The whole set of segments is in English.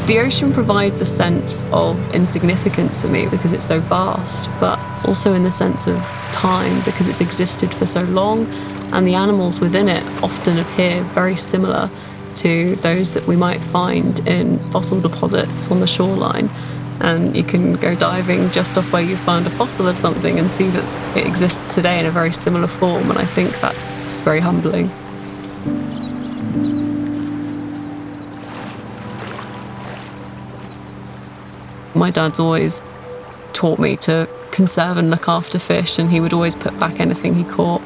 The ocean provides a sense of insignificance for me because it's so vast, but also in the sense of time because it's existed for so long, and the animals within it often appear very similar to those that we might find in fossil deposits on the shoreline. And you can go diving just off where you found a fossil of something and see that it exists today in a very similar form, and I think that's very humbling. My dad's always taught me to conserve and look after fish, and he would always put back anything he caught.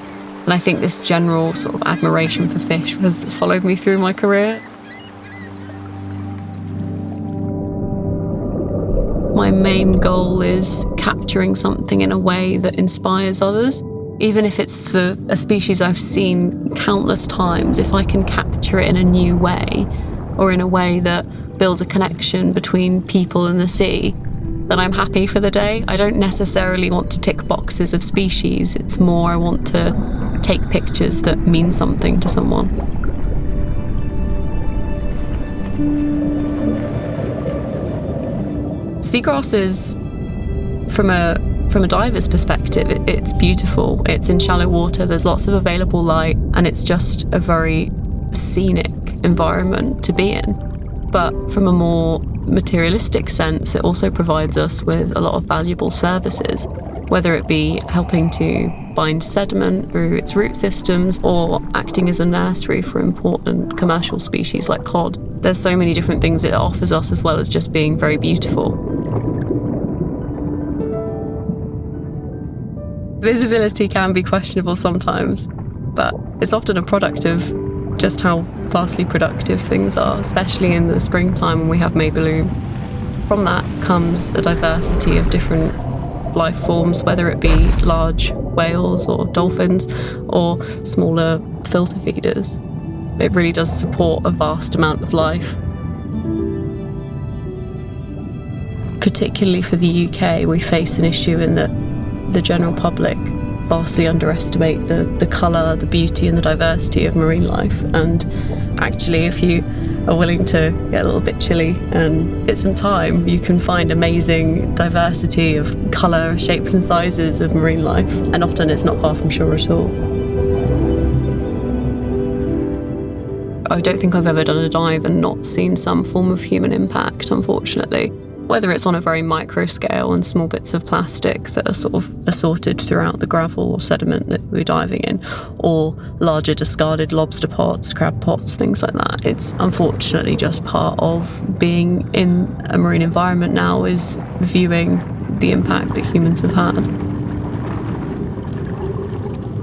And I think this general sort of admiration for fish has followed me through my career. My main goal is capturing something in a way that inspires others. Even if it's a species I've seen countless times, if I can capture it in a new way, or in a way that builds a connection between people and the sea, then I'm happy for the day. I don't necessarily want to tick boxes of species. It's more I want to take pictures that mean something to someone. Seagrass is, from a diver's perspective, it's beautiful. It's in shallow water, there's lots of available light, and it's just a very scenic environment to be in. But from a more materialistic sense, it also provides us with a lot of valuable services, whether it be helping to bind sediment through its root systems or acting as a nursery for important commercial species like cod. There's so many different things it offers us, as well as just being very beautiful. Visibility can be questionable sometimes, but it's often a product of just how vastly productive things are, especially in the springtime when we have May bloom. From that comes a diversity of different life forms, whether it be large whales or dolphins or smaller filter feeders. It really does support a vast amount of life. Particularly for the UK, we face an issue in that the general public vastly underestimate the colour, the beauty and the diversity of marine life. And actually, if you are willing to get a little bit chilly and get some time, you can find amazing diversity of colour, shapes and sizes of marine life. And often it's not far from shore at all. I don't think I've ever done a dive and not seen some form of human impact, unfortunately. Whether it's on a very micro scale and small bits of plastic that are sort of assorted throughout the gravel or sediment that we're diving in, or larger discarded lobster pots, crab pots, things like that. It's unfortunately just part of being in a marine environment now, is viewing the impact that humans have had.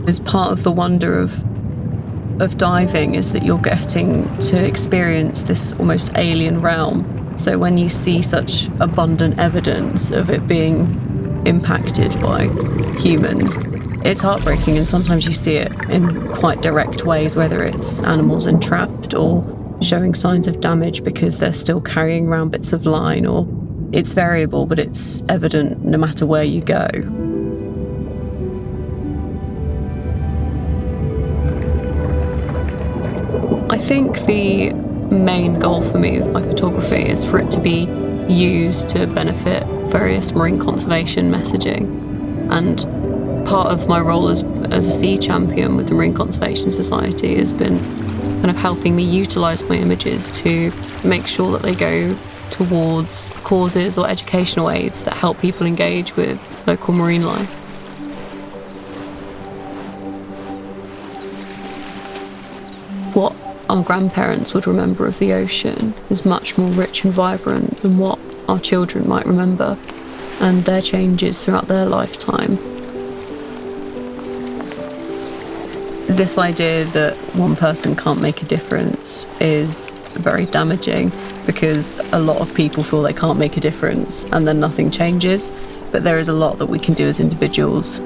As part of the wonder of diving is that you're getting to experience this almost alien realm. So when you see such abundant evidence of it being impacted by humans, it's heartbreaking, and sometimes you see it in quite direct ways, whether it's animals entrapped or showing signs of damage because they're still carrying around bits of line, or it's variable, but it's evident no matter where you go. I think the main goal for me with my photography is for it to be used to benefit various marine conservation messaging. And part of my role as a sea champion with the Marine Conservation Society has been kind of helping me utilise my images to make sure that they go towards causes or educational aids that help people engage with local marine life. What our grandparents would remember of the ocean is much more rich and vibrant than what our children might remember, and their changes throughout their lifetime. This idea that one person can't make a difference is very damaging, because a lot of people feel they can't make a difference and then nothing changes. But there is a lot that we can do as individuals